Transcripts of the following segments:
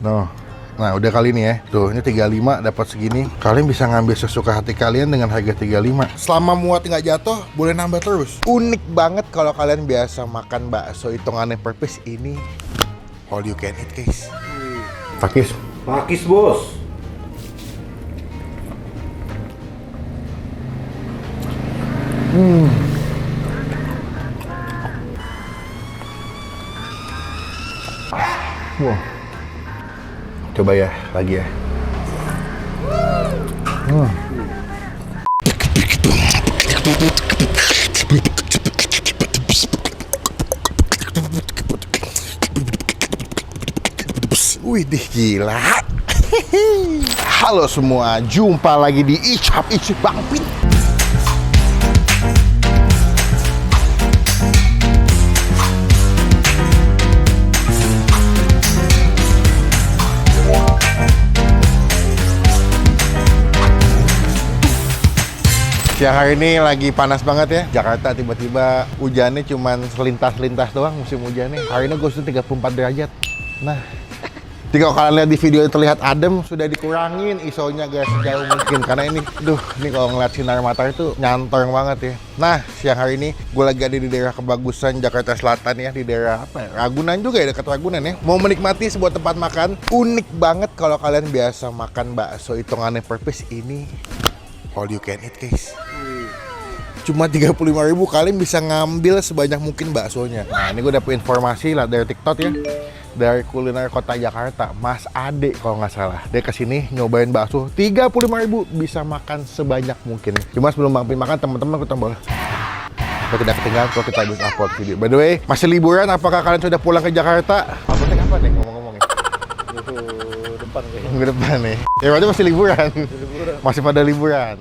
Nah, udah kali ini ya. Tuh, ini 35 dapat segini. Kalian bisa ngambil sesuka hati kalian dengan harga 35. Selama muat nggak jatuh, boleh nambah terus. Unik banget kalau kalian biasa makan bakso hitungannya per piece, ini all you can eat, guys. Pakis. Pakis, bos. Wah. Coba ya, lagi ya. Wih, gila. Halo semua, jumpa lagi di Icap Bang Pin. Siang hari ini lagi panas banget ya. Jakarta tiba-tiba hujannya cuman selintas-lintas doang musim hujannya. Hari ini gue sudah 34 derajat. Nah, jika kalian lihat di video terlihat adem, sudah dikurangin ISO-nya guys sejauh mungkin. Karena ini, ini kalau ngeliat sinar matahari itu nyantong banget ya. Nah, siang hari ini gue lagi ada di daerah Kebagusan, Jakarta Selatan ya. Di daerah apa ya? Ragunan juga ya, dekat Ragunan ya. Mau menikmati sebuah tempat makan. Unik banget kalau kalian biasa makan bakso hitungannya per piece, ini all you can eat, guys. Cuma 35.000 kalian bisa ngambil sebanyak mungkin baksonya. Nah, ini gue dapet informasi lah dari TikTok ya. Dari kuliner kota Jakarta, Mas Ade kalau nggak salah. Dia kesini nyobain bakso 35.000 bisa makan sebanyak mungkin. Cuma sebelum Bang Pin makan, teman-teman kita boleh tidak ketinggalan kalau kita habis upload video. By the way, masih liburan? Apakah kalian sudah pulang ke Jakarta? Uploadnya kapan nih ngomong-ngomong ya? Depan kayaknya. Minggu depan nih. Ya berarti masih liburan. Masih pada liburan.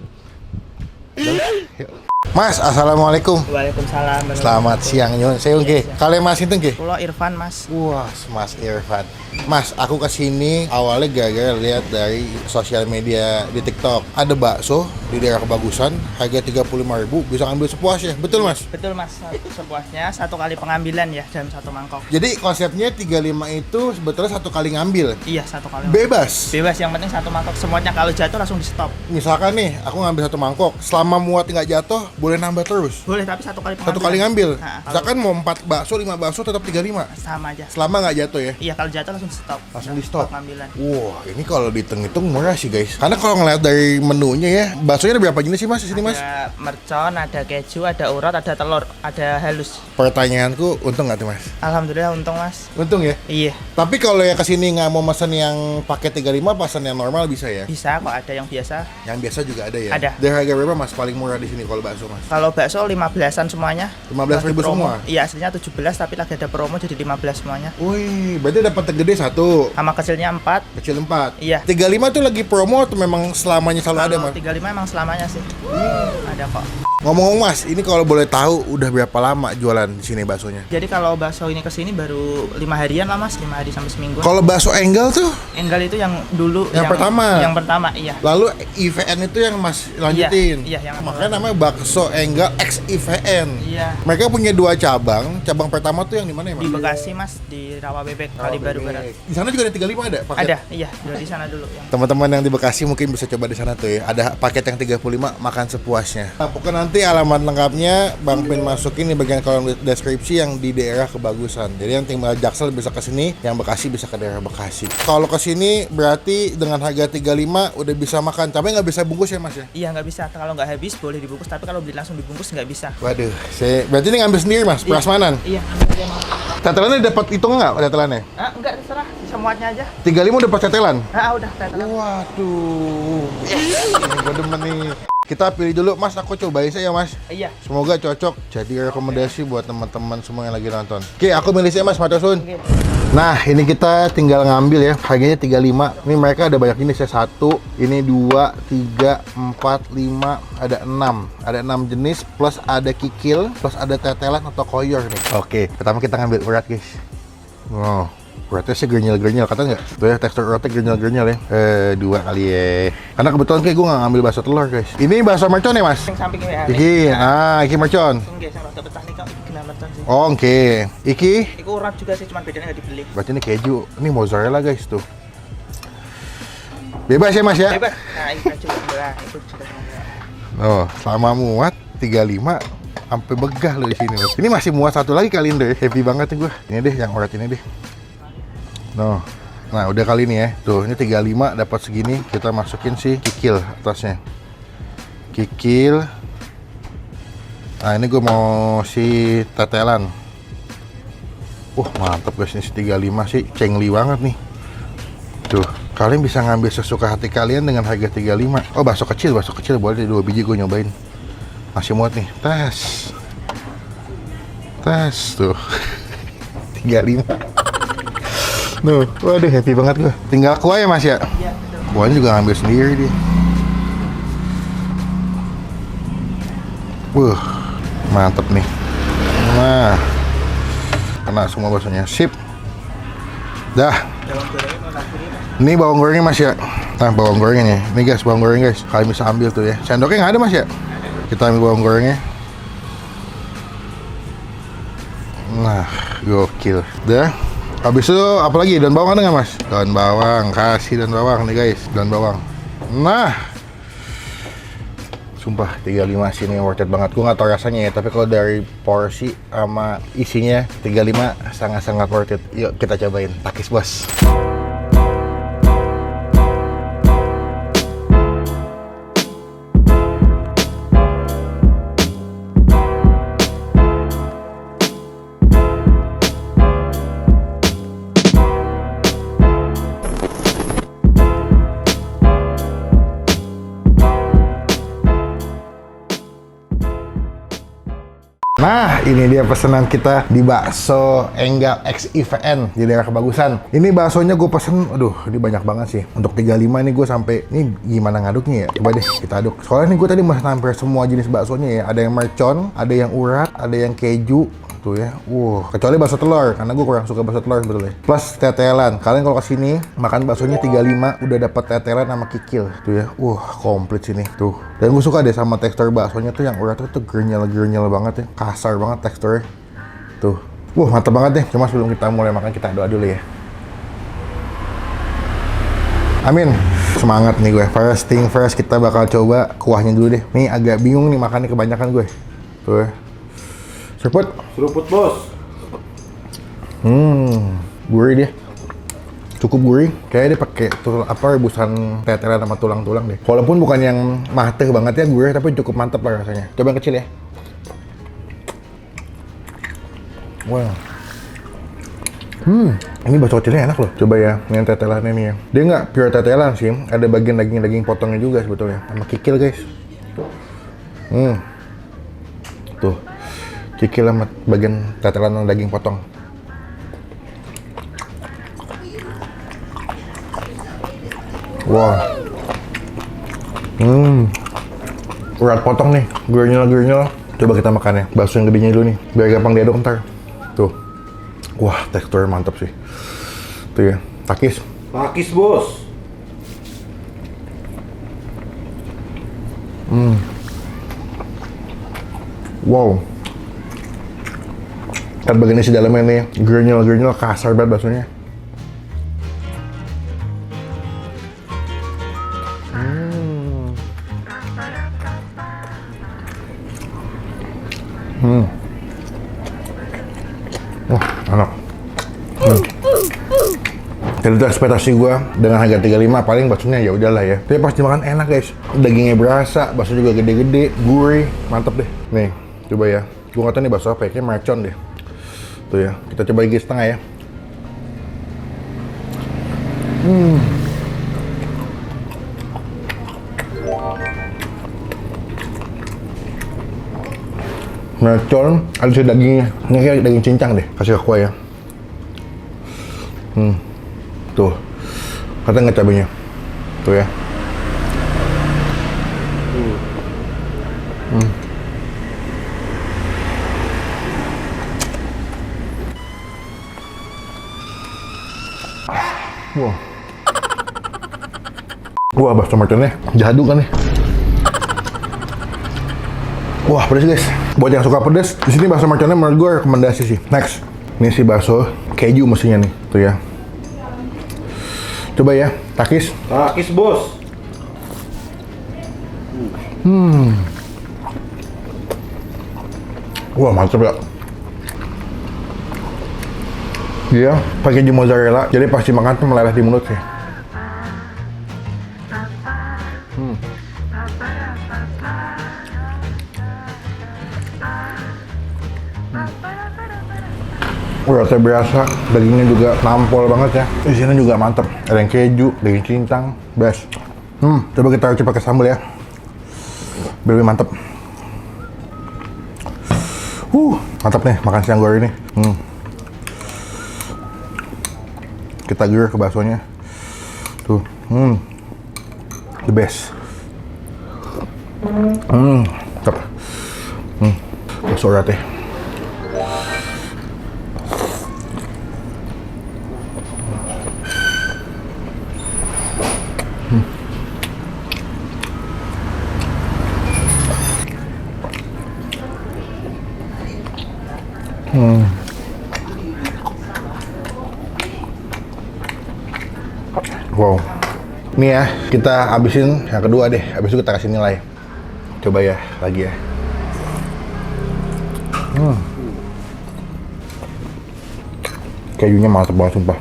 Mas, assalamualaikum. Waalaikumsalam. Selamat siang, Nyon. Saya Ungke. Kalian Mas itu Nge? Pulau Irfan, Mas. Wah, Mas Irfan. Mas, aku kesini awalnya gara-gara lihat dari sosial media di TikTok. Ada bakso di daerah Kebagusan, harga 35.000 bisa ngambil sepuasnya. Betul, Mas? Betul, Mas. Sepuasnya satu kali pengambilan ya dalam satu mangkok. Jadi konsepnya 35 itu sebetulnya satu kali ngambil. Iya, satu kali. Bebas. Bebas, yang penting satu mangkok. Semuanya kalau jatuh langsung di stop. Misalkan nih, aku ngambil satu mangkok, selama muat nggak jatuh, boleh nambah terus. Boleh, tapi satu kali pengambilan. Satu kali ngambil. Nah, Misalkan mau 4 bakso, 5 bakso tetap 35. sama aja. Selama nggak jatuh ya. Iya, kalau jatuh langsung stop. Langsung di stop. Pengambilan. Wah, ini kalau dihitung-hitung murah sih guys. Karena kalau ngeliat dari menunya ya, baksonya ada berapa jenis sih Mas di sini Mas? Ada mercon, ada keju, ada urat, ada telur, ada halus. Pertanyaanku, untung nggak tuh Mas? Alhamdulillah untung, Mas. Untung ya? Iya, Tapi kalau yang kesini nggak mau mesen yang pakai 35, pesan yang normal bisa ya? bisa kok, ada yang biasa. Yang biasa juga ada ya? Ada. Dari harga berapa Mas paling murah di sini kalau bakso Mas? Kalau bakso 15-an semuanya. 15.000 Lagi promo. semua? Iya, aslinya 17 tapi lagi ada promo jadi 15 semuanya. Wih, berarti dapat tergede 1, Sama kecilnya 4. kecil 4. Iya. 35 tuh lagi promo atau memang selamanya selalu ada Kalau Mas? 35 emang selamanya sih. Ada kok. Ngomong-ngomong Mas, ini kalau boleh tahu udah berapa lama jualan di sini baksonya? Jadi kalau bakso ini kesini baru 5 harian lah Mas, 5 hari sampai seminggu. Kalau bakso enggal tuh? Enggal itu yang dulu. Yang pertama? Yang pertama, iya. Lalu IVN itu yang Mas lanjutin? Iya, yang makanya namanya bakso enggal X IVN. Iya. Mereka punya 2 cabang. Cabang pertama tuh yang di mana ya Mas? Di Bekasi Mas, di Rawa Bebek, Kali Baru Barat. Di sana juga ada 35 ada paket? Ada, iya, di sana dulu yang. Teman-teman yang di Bekasi mungkin bisa coba di sana tuh ya. Ada paket yang 35 makan sepuasnya. Nah, pokoknya nanti alamat lengkapnya Bang Pin masukin di bagian kolom deskripsi yang di daerah Kebagusan. Jadi yang tinggal Jaksel bisa ke sini, yang Bekasi bisa ke daerah Bekasi. Kalau ke sini berarti dengan harga 35 udah bisa makan. Tapi nggak bisa bungkus ya Mas ya? Iya, nggak bisa. Kalau nggak habis boleh dibungkus, tapi kalau beli langsung dibungkus nggak bisa. Waduh, berarti ini ngambil sendiri Mas, prasmanan? Iya, ambil aja Mas. Tetelannya dapat hitung nggak tetelannya? Enggak, terserah. Semuanya aja. 35 dapat tetelan? Udah, tetelan. Waduh, ini gue demen nih. Kita pilih dulu Mas, aku cobain saya Mas. Iya. Semoga cocok, jadi rekomendasi buat teman-teman semua yang lagi nonton. Oke, aku milih saya Mas, Matosun. Oke. Nah, ini kita tinggal ngambil ya, harganya 35. Ini mereka ada banyak jenis ya, 1, ini 2, 3, 4, 5, ada 6. Ada 6 jenis, plus ada kikil, plus ada tetelan atau koyor nih. Oke, pertama kita ngambil urat guys. Wow. Uratnya sih gernyal-gernyal, kata nggak? Tuh ya, tekstur uratnya gernyal-gernyal ya. 2 kali ya. Karena kebetulan kayak gue nggak ngambil bakso telur guys. Ini bakso mercon ya Mas? Yang samping ya. Iki, iki mercon. Enggak, saya rada betah nih kok, iki kena mercon sih. Oh, oke. Iki? Iku urat juga sih, cuman bedanya nggak dibeli. Berarti ini keju. Ini mozzarella guys tuh. Bebas ya Mas ya? Bebas. Nah, ini kan coba sebelah, itu sudah sebelah. Oh, selama muat 35 sampai begah lo di sini loh. Ini masih muat satu lagi kali ini deh. Happy banget nih gue. Ini deh yang urat ini deh. Nah, udah kali ini ya. Tuh, ini 35 dapat segini, kita masukin si kikil atasnya. Kikil. Nah, ini gue mau si tetelan. Mantap guys, ini si 35 sih cengli banget nih. Tuh, kalian bisa ngambil sesuka hati kalian dengan harga 35. Oh, bakso kecil boleh 2 biji gue nyobain. Masih muat nih. Tes tuh. 35. Nuh, waduh happy banget gue. Tinggal kuah ya Mas ya? Iya, betul. Kuahnya juga ngambil sendiri dia. Mantep nih. Nah, kena semua baksonya. Sip. Dah. Bawang gorengnya mau akhirnya, Mas. Ini bawang gorengnya Mas ya. Nah, bawang gorengnya nih. Nih guys, bawang goreng guys. Kalian bisa ambil tuh ya. Sendoknya nggak ada Mas ya? Kita ambil bawang gorengnya. Nah, gokil. Dah. Habis itu apa lagi? Daun bawang ada nggak Mas? Daun bawang, kasih daun bawang nih guys, daun bawang. Nah, sumpah 35 sini worth it banget. Gue nggak tahu rasanya ya, tapi kalau dari porsi sama isinya 35 sangat-sangat worth it. Yuk kita cobain, takis bos. Nah, ini dia pesanan kita di Bakso Enggal X IVN di daerah Kebagusan. Ini baksonya gue pesen, aduh, ini banyak banget sih. Untuk 35 nih gue sampai, ini gimana ngaduknya ya? Coba deh kita aduk. Soalnya nih gue tadi mesen hampir semua jenis baksonya ya. Ada yang mercon, ada yang urat, ada yang keju. Tuh ya, kecuali bakso telur, karena gue kurang suka bakso telur sebetulnya. Plus tetelan, kalian kalau kesini makan baksonya 35 udah dapat tetelan sama kikil. Tuh ya, komplit sini. Tuh, dan gue suka deh sama tekstur baksonya tuh yang urat tuh gernyal banget ya, kasar banget teksturnya. Tuh, mantap banget deh. Cuma sebelum kita mulai makan kita doa dulu ya. Amin. Semangat nih gue. First thing first, kita bakal coba kuahnya dulu deh. Nih agak bingung nih makannya kebanyakan gue. Tuh ya. Seruput bos. Gurih dia. Cukup gurih. Kayaknya dia pakai rebusan tetelan sama tulang-tulang deh. Walaupun bukan yang mateh banget ya gurih, tapi cukup mantap lah rasanya. Coba yang kecil ya. Ini bakso kecilnya enak loh. Coba ya, yang tetelannya nih ya. Dia nggak pure tetelan sih. Ada bagian daging potongnya juga sebetulnya. Sama kikil guys. Tuh. Kikil sama bagian tetelan daging potong. Urat potong nih, gernyal. Coba kita makan ya, bakso yang gedenya dulu nih, biar gampang diaduk ntar. Tuh, teksturnya mantap sih. Tuh ya, takis. Takis bos. Kan bagian isi dalamnya nih, gernyal kasar banget baksonya. Enak. Dari ekspektasi gue dengan harga 35 paling baksonya ya udahlah ya. Tapi pas dimakan enak guys. Dagingnya berasa, bakso juga gede-gede, gurih, mantep deh. Nih, coba ya. Gue nggak tahu nih bakso apa ya, kayaknya mercon deh. Tuh ya, kita coba gigi setengah ya. Mercon, ada sih dagingnya. Ini kayak daging cincang deh. Kasih ke kuah ya. Tuh, kata nggak cabenya. Tuh ya. Bakso merconnya jadul kan nih. Pedes guys. Buat yang suka pedes, di sini bakso merconnya menurut gue rekomendasi sih. Next, ini si bakso keju mestinya nih, tuh ya. Coba ya, takis. Takis bos. Wah, mantap ya. Iya, pakai keju mozzarella, jadi pasti makan tuh meleleh di mulut sih. Rasa berasa, dagingnya juga nampol banget ya. Isinya juga mantep. Ada yang keju, daging cincang, best. Coba kita coba pakai sambal ya. Biar lebih mantep. Mantap nih makan siang gue hari ini. Kita gear ke baksonya. Tuh, the best. Mantap. Bakso rate. Wow. Nih ya, kita habisin yang kedua deh. Habis itu kita kasih nilai. Coba ya, lagi ya. Kejunya mantep banget sumpah.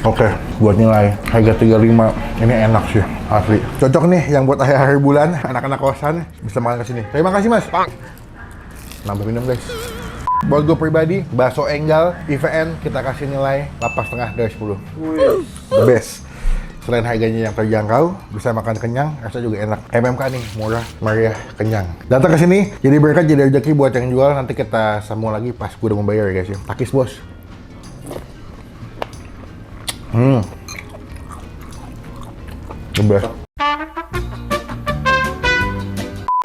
Oke, buat nilai harga 35 ini enak sih, asli. Cocok nih yang buat akhir-akhir bulan, anak-anak kosan bisa makan kesini. Terima kasih mas. Nambah minum guys. Buat gue pribadi, bakso enggal IVN kita kasih nilai 8,5 dari 10. The best. Selain harganya yang terjangkau, bisa makan kenyang, rasanya juga enak. MMK nih, murah, meriah, kenyang. Datang ke sini, jadi berkat, jadi rezeki buat yang jual. Nanti kita sambung lagi pas gue udah mau bayar ya guys ya. Takis bos. The best.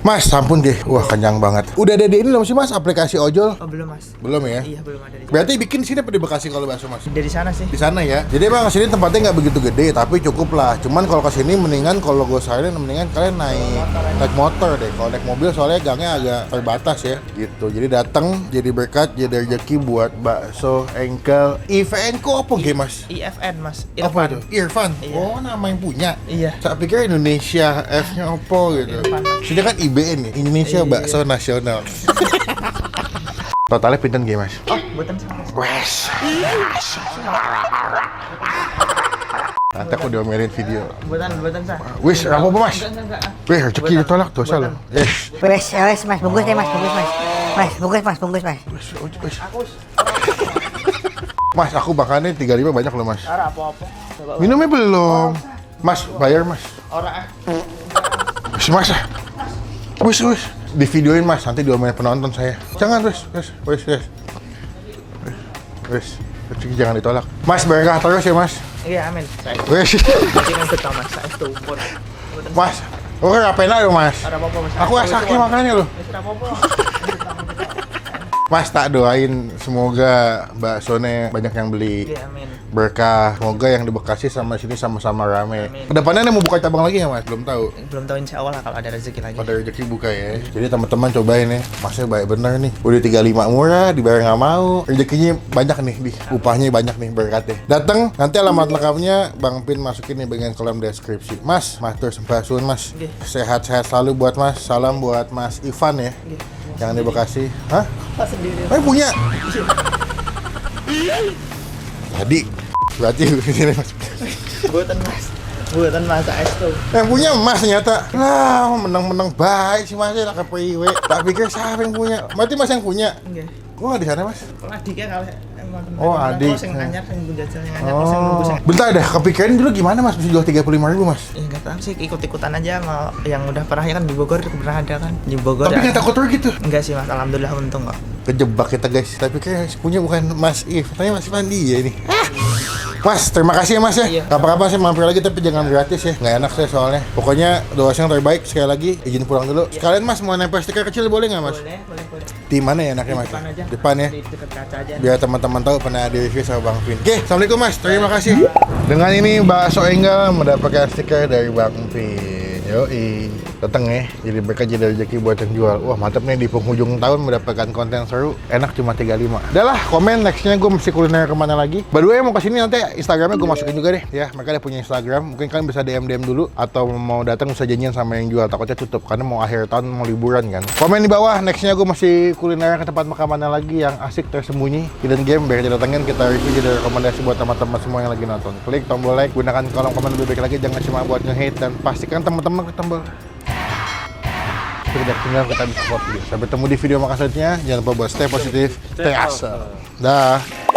Mas, ampun deh. Wah, kenyang banget. Udah ada di ini belum sih mas, aplikasi ojol? Oh belum mas. Belum ya? Iya belum ada di sana. Berarti bikin sini apa di Bekasi kalau bakso mas? Dari sana sih. Di sana ya. Jadi emang sini tempatnya nggak begitu gede, tapi cukup lah. Cuman kalau kesini mendingan kalau gue saranin mendingan kalian naik motor deh. Kalau naik mobil soalnya gangnya agak terbatas ya. Gitu. Jadi datang jadi berkat, jadi rezeki buat bakso engkel. IVN kok apa nggih mas? IFN mas. Apa itu? Irfan. Iya. Oh nama yang punya. Iya. Saya pikir Indonesia F-nya apa gitu. Irfan. Sini kan IBN nih, Indonesia Iya. Bakso Nasional. Totalnya pinten nggih mas? Oh buatan sama mas. Wes. Nanti aku diomelin video. Buatan sah. Wis, apa mas? Enggak. Wih, rezeki ditolak dosa lo. Yes. Wes, mas, bungkus deh mas, bungkus mas. Wis. Mas, aku makannya 35 banyak loh mas. Ara apa-apa. Coba. Minumnya belum. Mas, bayar mas. Ora. Wis mas. Wis. Di videoin mas, nanti diomelin penonton saya. Jangan wis. Rezeki jangan ditolak. Mas, berkah terus ya mas. Iya amin. Wis. Jangan betah mas. Saya tumpul. Mas, oke ngapain aja mas? Ada apa-apa mas. Aku asaki makannya loh. Ada apa-apa. Mas tak doain semoga baksonya banyak yang beli. Iya amin. Berkah, semoga yang di Bekasi sama sini sama-sama rame. Amin. Kedepannya nih mau buka cabang lagi ya mas? Belum tahu. Belum tahu insya Allah kalau ada rezeki lagi. Pada rezeki buka ya. Jadi teman-teman cobain ya. Masnya baik bener nih. Udah 35 murah, dibayar nggak mau. Rezekinya banyak nih, upahnya banyak nih berkatnya. Datang, nanti alamat lengkapnya Bang Pin masukin nih bagian kolom deskripsi. Mas, matur sempasun mas. Oke. Sehat-sehat selalu buat mas. Salam buat Mas Ivan ya. Yang di Bekasi. Hah? Pas sendiri. Punya. Tadi. Berarti ini mas. Buatan mas AS tuh. Yang punya emas ternyata. Lah, menang-menang baik sih masnya lah ke priwe. Tak pikir siapa yang punya. Berarti mas yang punya. Enggak. Gua nggak di sana mas. Kalau adiknya kalau emang Oh, adik. Kalau sing anyar sing bunjajal yang anyar kalau sing nunggu sing. Bentar dah, kepikiran dulu gimana mas bisa jual 35.000 mas? Ya enggak tahu sih ikut-ikutan aja mau yang udah pernah ya kan di Bogor pernah ada kan. Di Bogor. Tapi ada. nggak takut tuh gitu. Enggak sih mas, alhamdulillah untung kok. Kejebak kita guys. Tapi kayak punya bukan Mas If, katanya Mas Pandi ya ini. Mas, terima kasih ya mas ya. Iya. Kapan-kapan saya mampir lagi tapi jangan gratis ya. Nggak enak saya soalnya. Pokoknya doa yang terbaik sekali lagi. Izin pulang dulu. Sekalian mas mau nempel stiker kecil boleh nggak mas? Boleh. Di mana ya enaknya mas? Depan aja. Depan ya. Di dekat kaca aja. Biar teman-teman tahu pernah di review sama Bang Vin. Oke, assalamualaikum mas. Terima kasih. Dengan ini bakso Enggal mendapatkan stiker dari Bang Vin. Yoi, datang ya. Jadi mereka jadi rezeki buat yang jual. Wah mantap nih di penghujung tahun mendapatkan konten seru. Enak cuma 35. Udah lah, komen nextnya gue mesti kuliner kemana lagi. By the way mau kesini nanti Instagramnya gue masukin juga deh. Ya mereka ada punya Instagram. Mungkin kalian bisa DM dulu atau mau datang bisa janjian sama yang jual. Takutnya tutup karena mau akhir tahun mau liburan kan. Komen di bawah nextnya gue masih kuliner ke tempat makan mana lagi yang asik tersembunyi. Hidden game biar didatengin kita review jadi rekomendasi buat teman-teman semua yang lagi nonton. Klik tombol like, gunakan kolom komen lebih baik lagi, jangan cuma buat nge-hate dan pastikan teman-teman klik tombol tidak tinggal kita bisa support video. Sampai ketemu di video selanjutnya. Jangan lupa buat stay positif, stay awesome. Dah.